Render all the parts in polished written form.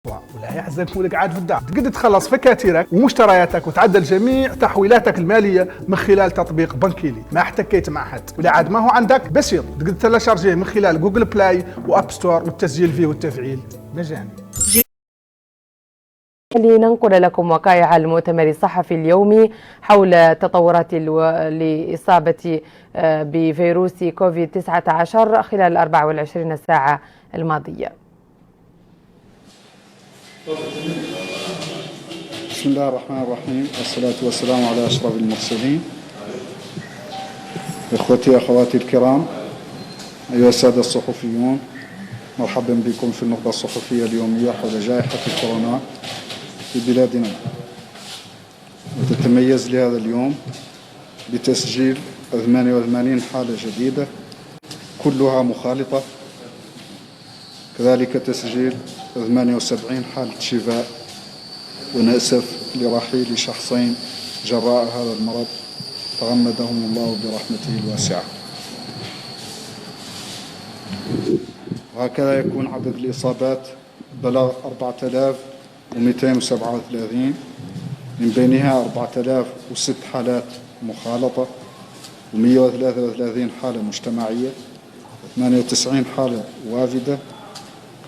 ولا يحزنك مولك قاعد في الدار تقدر تخلص فكاتيرك ومشترياتك وتعدل جميع تحويلاتك الماليه من خلال تطبيق بنكيلي. ما احتكيت مع حد ولا عاد ما هو عندك بسيط، تقدر تلاشارجيه من خلال جوجل بلاي واب ستور والتسجيل فيه والتفعيل مجاني. لننقل لكم وقائع المؤتمر الصحفي اليومي حول تطورات الإصابة بفيروس كوفيد-19 خلال 24 ساعة الماضية. بسم الله الرحمن الرحيم، والصلاة والسلام على أشرف المرسلين. إخوتي أخواتي الكرام، أيها السادة الصحفيون، مرحبا بكم في النقطة الصحفية اليومية حول جائحة الكورونا في بلادنا. وتتميز لهذا اليوم بتسجيل 88 حالة جديدة كلها مخالطة، كذلك تسجيل 78 حالة شفاء، ونأسف لرحيل شخصين جراء هذا المرض تغمدهم الله برحمته الواسعة. وهكذا يكون عدد الإصابات بلغ 4237، من بينها 4006 حالات مخالطة، و133 حالة مجتمعية، 98 حالة وافدة،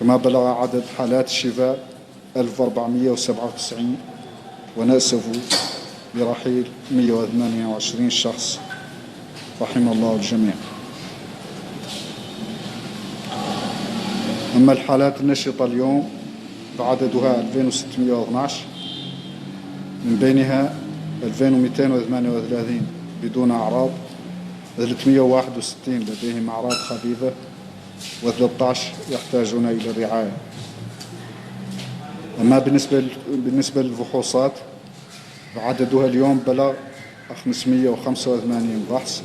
كما بلغ عدد حالات الشفاء 1497، ونأسف برحيل 128 شخص رحم الله الجميع. أما الحالات النشطة اليوم فعددها 2612، من بينها 2238 بدون أعراض، 361 لديهم أعراض خفيفة، و13 يحتاجون إلى الرعاية. أما بالنسبة للفحوصات فعددها اليوم بلغ 585 فحص،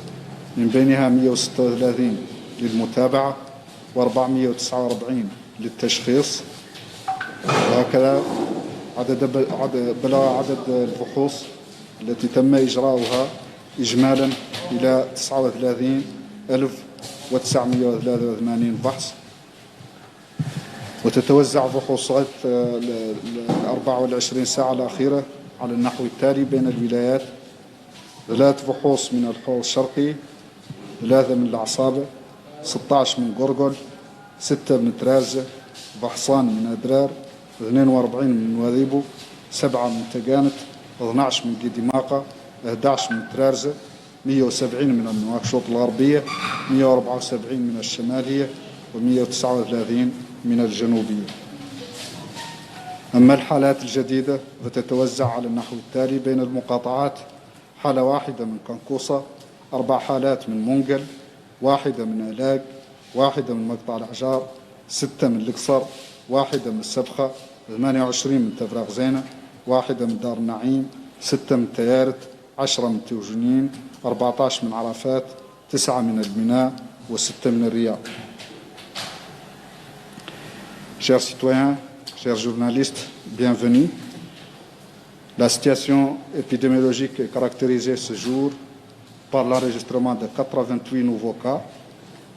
من بينها 136 للمتابعة و449 للتشخيص. وهكذا بلغ عدد الفحوص التي تم إجراؤها إجمالا إلى 39983 فحص. وتتوزع فحوصات 24 ساعة الأخيرة على النحو التالي بين الولايات: 3 فحوص من الحوض الشرقي، 3 من العصابة، 16 من قرقل، 6 من ترازة، فحصان من أدرار، 42 من نواذيبو، 7 من تقانت، 12 من قديماقة، 11 من ترارزة، 170 من نواكشوط الغربية، 174 من الشمالية، و139 من الجنوبية. أما الحالات الجديدة فتتوزع على النحو التالي بين المقاطعات: حالة واحدة من كنكوصة، 4 حالات من منقل، 1 من ألاق، 1 من مقطع الأحجار، 6 من القصر، 1 من السبخة، 28 من تفراغ زينة، 1 من دار النعيم، 6 من تيارت، 10 من توجنين، 14 من عرفات، 9 من الميناء، و6 من الرياض. Chers citoyens, chers journalistes, bienvenue. La situation épidémiologique est caractérisée ce jour par l'enregistrement de 88 nouveaux cas,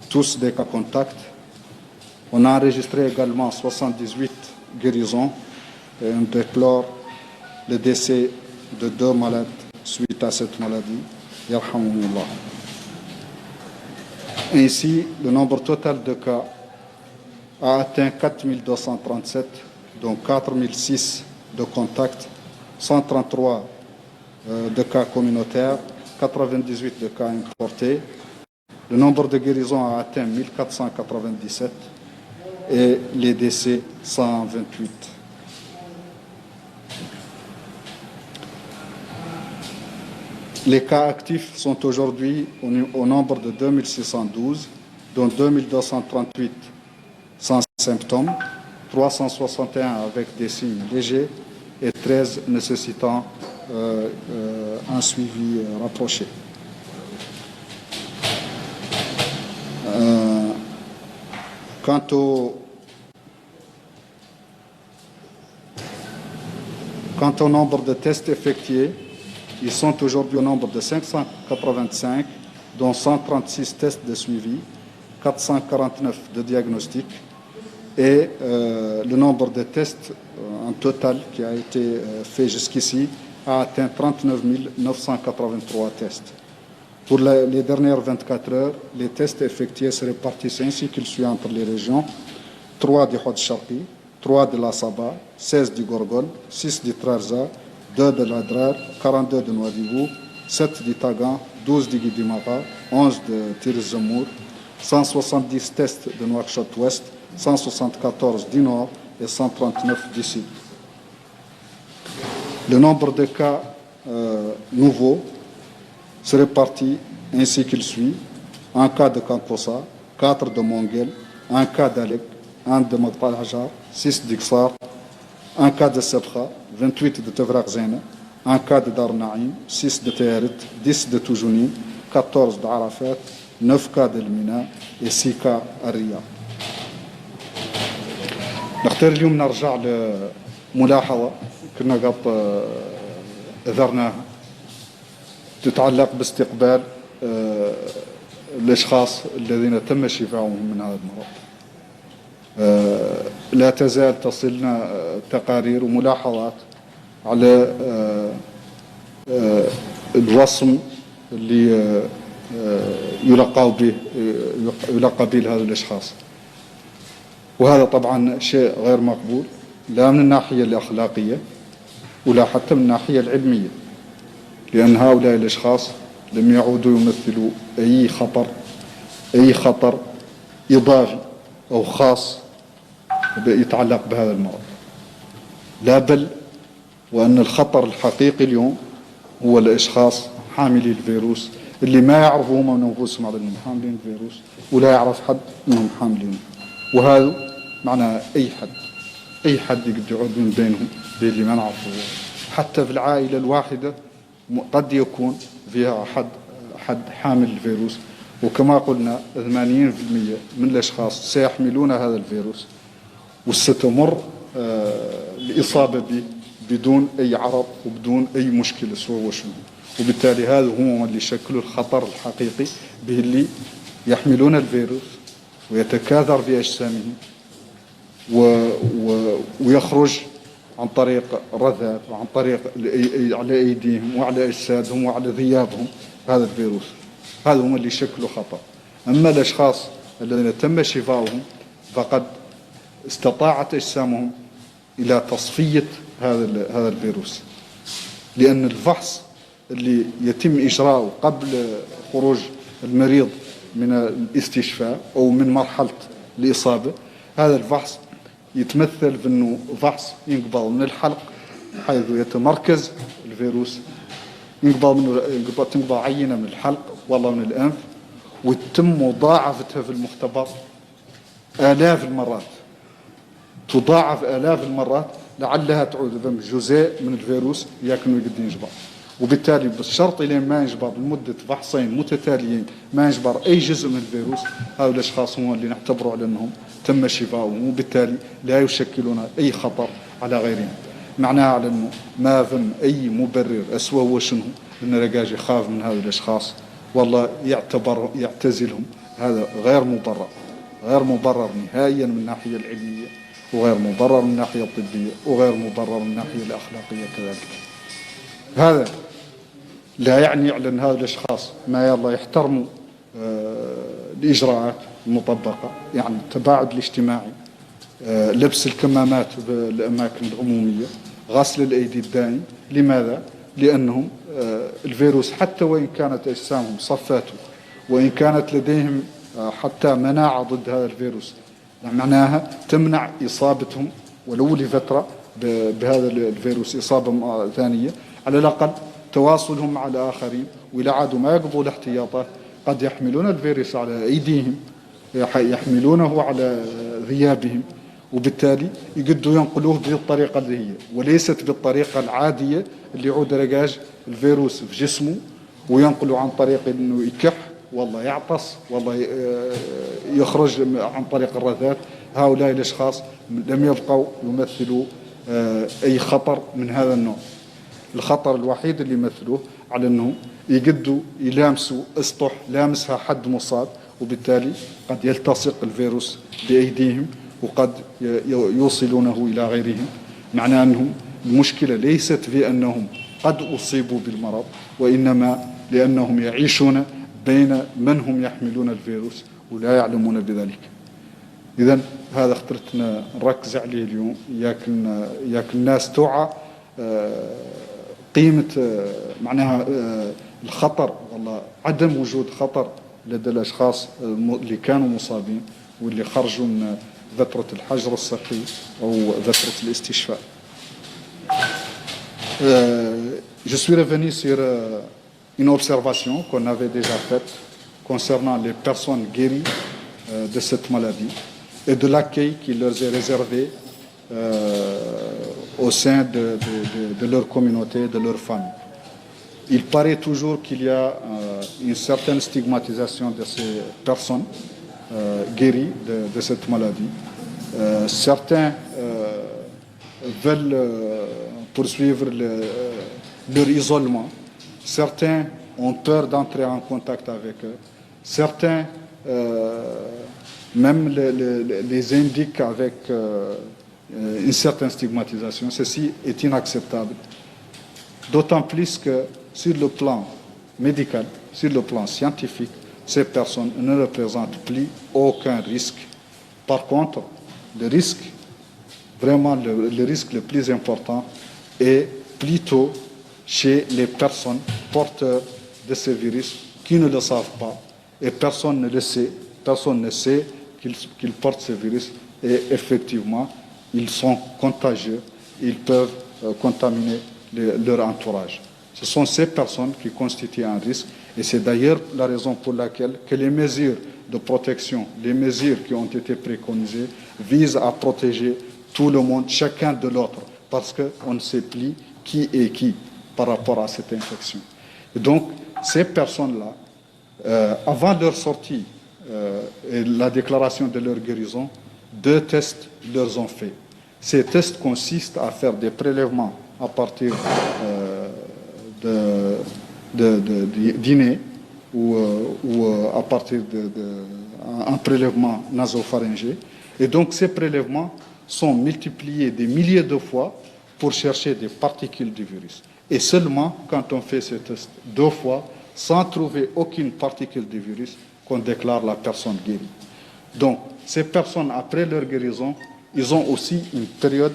tous des cas contacts. On a enregistré également 78 guérisons et on déplore le décès de 2 malades suite à cette maladie. Yarhamullah. Ainsi, le nombre total de cas a atteint 4237, dont 4006 de contacts, 133 de cas communautaires, 98 de cas importés. Le nombre de guérisons a atteint 1497 et les décès 128. Les cas actifs sont aujourd'hui au nombre de 2612, dont 2238 sans symptômes, 361 avec des signes légers et 13 nécessitant un suivi rapproché. Quant au nombre de tests effectués, ils sont aujourd'hui au nombre de 585, dont 136 tests de suivi, 449 de diagnostic, et le nombre de tests total qui a été fait jusqu'ici a atteint 39 983 tests. Pour les dernières 24 heures, les tests effectués se répartissent ainsi qu'ils suivent entre les régions: 3 du Hod Sharqi, 3 de la Saba, 16 du Gorgol, 6 du Trarza, 2 de l'Adrar, 42 de Nouadhibou, 7 du Tagan, 12 du Guidimara, 11 de Tirzammour, 170 tests de Nouakchott-Ouest, 174 du Nord et 139 du Sud. Le nombre de cas nouveaux se répartit ainsi qu'il suit: un cas de Kankossa, 4 de Monguel, un cas d'Alek, 1 de Magtal Hajar, 6 d'Iksar, un cas de Sebkha, 28 de Tevrak Zena, un cas de Dar Naïm, 6 de Teherit, 10 de Toujouni, 14 de Arafat, 9 cas de Mina et 6 cas à Riyad. نختار اليوم نرجع لملاحظة كنا قط أثرناها تتعلق باستقبال الأشخاص الذين تم شفاؤهم من هذا المرض. لا تزال تصلنا تقارير وملاحظات على الوصم اللي يلقى به هذا الأشخاص، وهذا طبعا شيء غير مقبول لا من الناحية الأخلاقية ولا حتى من الناحية العلمية، لأن هؤلاء الأشخاص لم يعودوا يمثلوا أي خطر إضافي أو خاص يتعلق بهذا المرض، لا بل وأن الخطر الحقيقي اليوم هو الأشخاص حاملي الفيروس اللي ما يعرفوا هم من أنفسهم على أنهم حاملين الفيروس ولا يعرف حد أنهم حاملين، وهذا معنى أي حد يقدر يعود من بينهم اللي ما نعرفه. حتى في العائلة الواحدة قد يكون فيها حد حامل الفيروس، وكما قلنا 80% من الأشخاص سيحملون هذا الفيروس وستمر الإصابة به بدون أي عرض وبدون أي مشكلة سوى وشنو، وبالتالي هذا هم اللي يشكلوا الخطر الحقيقي به اللي يحملون الفيروس ويتكاثر في أجسامهم ويخرج عن طريق الرذاذ وعن طريق على أيديهم وعلى أجسادهم وعلى ثيابهم هذا الفيروس. هذا هم اللي يشكلوا خطر. أما الأشخاص الذين تم شفاؤهم فقد استطاعت أجسامهم إلى تصفية هذا الفيروس، لأن الفحص اللي يتم إجراؤه قبل خروج المريض من الاستشفاء أو من مرحلة الإصابة، هذا الفحص يتمثل في أنه فحص ينقبض من الحلق حيث يتمركز الفيروس، تنقبض عينة من الحلق والله من الأنف، وتتم مضاعفتها في المختبر آلاف المرات، تضاعف آلاف المرات لعلها تعود ضمن جزء من الفيروس يكون يقدر ينجبر، وبالتالي بالشرط لين ما ينجبر لمدة فحصين متتاليين ما ينجبر أي جزء من الفيروس، هؤلاء الأشخاص هم اللي نعتبروا على أنهم تم شفاؤهم وبالتالي لا يشكلون أي خطر على غيرهم. معناها على أنه ما ثم أي مبرر أسوأ وشنه أن رجاج يخاف من هؤلاء الأشخاص والله يعتزلهم، هذا غير مبرر نهائيا من الناحية العلمية، وغير مبرر من الناحية الطبية، وغير مبرر من الناحية الأخلاقية كذلك. هذا لا يعني على أن هؤلاء الأشخاص ما يلا يحترموا الإجراءات المطبقة، يعني التباعد الاجتماعي، لبس الكمامات بالأماكن العمومية، غسل الأيدي الدائم. لماذا؟ لأنهم الفيروس حتى وإن كانت أجسامهم صفاته وإن كانت لديهم حتى مناعة ضد هذا الفيروس، معناها تمنع إصابتهم ولو لفترة بهذا الفيروس إصابة ثانية، على الأقل تواصلهم مع الآخرين، وإذا عادوا ما يقضوا الاحتياطات قد يحملون الفيروس على أيديهم، يحملونه على ثيابهم، وبالتالي يقدروا ينقلوه بالطريقة اللي هي وليست بالطريقة العادية اللي يعود رجاج الفيروس في جسمه وينقله عن طريق أنه يكح والله يعطس والله يخرج عن طريق الرذاذ. هؤلاء الأشخاص لم يبقوا يمثلوا أي خطر من هذا النوع. الخطر الوحيد اللي يمثلوه على أنه يقدوا يلامسوا أسطح لامسها حد مصاب، وبالتالي قد يلتصق الفيروس بأيديهم وقد يوصلونه إلى غيرهم. معناه أنهم المشكلة ليست في أنهم قد أصيبوا بالمرض، وإنما لأنهم يعيشون بين من هم يحملون الفيروس ولا يعلمون بذلك. إذا هذا اخترت نركز عليه اليوم، ياك الناس توعى قيمة معناها الخطر، والله عدم وجود خطر لدى الأشخاص اللي كانوا مصابين واللي خرجوا من فترة الحجر الصحي أو فترة الاستشفاء. Je suis revenu sur une observation qu'on avait déjà faite concernant les personnes guéries de cette maladie et de l'accueil qui leur est réservé au sein de leur communauté, de leur famille. Il paraît toujours qu'il y a une certaine stigmatisation de ces personnes guéries de cette maladie. Certains veulent poursuivre leur isolement. Certains ont peur d'entrer en contact avec eux. Certains même les indiquent avec une certaine stigmatisation. Ceci est inacceptable. D'autant plus que sur le plan médical, sur le plan scientifique, ces personnes ne représentent plus aucun risque. Par contre, le risque, vraiment le risque le plus important est plutôt chez les personnes porteurs de ce virus qui ne le savent pas et personne ne le sait. Personne ne sait qu'ils portent ce virus et effectivement, ils sont contagieux, ils peuvent contaminer leur entourage. Ce sont ces personnes qui constituent un risque et c'est d'ailleurs la raison pour laquelle que les mesures de protection, les mesures qui ont été préconisées visent à protéger tout le monde, chacun de l'autre, parce qu'on ne sait plus qui est qui par rapport à cette infection. Et donc, ces personnes-là, avant leur sortie et la déclaration de leur guérison, 2 tests leur ont fait. Ces tests consistent à faire des prélèvements à partir d'innées ou à partir d'un prélèvement nasopharyngé. Et donc ces prélèvements sont multipliés des milliers de fois pour chercher des particules du virus. Et seulement quand on fait ces tests 2 fois, sans trouver aucune particule du virus, qu'on déclare la personne guérie. Donc ces personnes, après leur guérison, ils ont aussi une période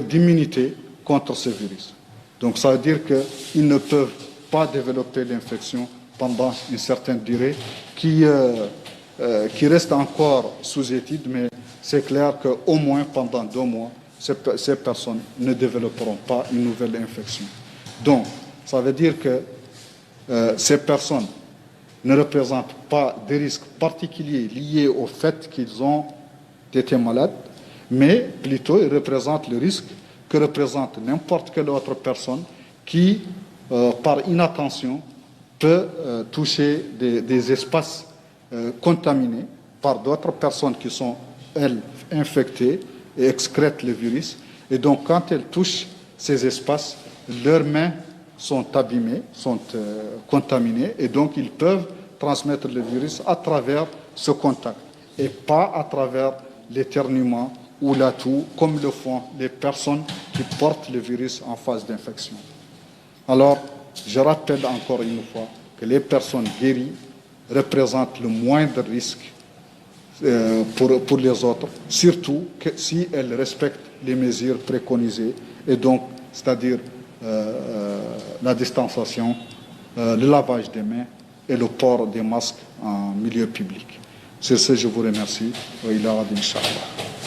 d'immunité contre ce virus. Donc ça veut dire qu'ils ne peuvent pas développer l'infection pendant une certaine durée qui reste encore sous étude, mais c'est clair qu'au moins pendant 2 mois, ces personnes ne développeront pas une nouvelle infection. Donc ça veut dire que ces personnes ne représentent pas des risques particuliers liés au fait qu'ils ont été malades, mais plutôt ils représentent le risque que représente n'importe quelle autre personne qui, par inattention, peut toucher des espaces contaminés par d'autres personnes qui sont, elles, infectées et excrètent le virus. Et donc, quand elles touchent ces espaces, leurs mains sont abîmées, sont contaminées, et donc ils peuvent transmettre le virus à travers ce contact, et pas à travers l'éternuement ou la toux, comme le font les personnes qui portent le virus en phase d'infection. Alors, je rappelle encore une fois que les personnes guéries représentent le moindre risque pour les autres, surtout que si elles respectent les mesures préconisées, et donc, c'est-à-dire la distanciation, le lavage des mains et le port des masques en milieu public. Sur ce, je vous remercie. Wa ila ghadin, Inch'Allah.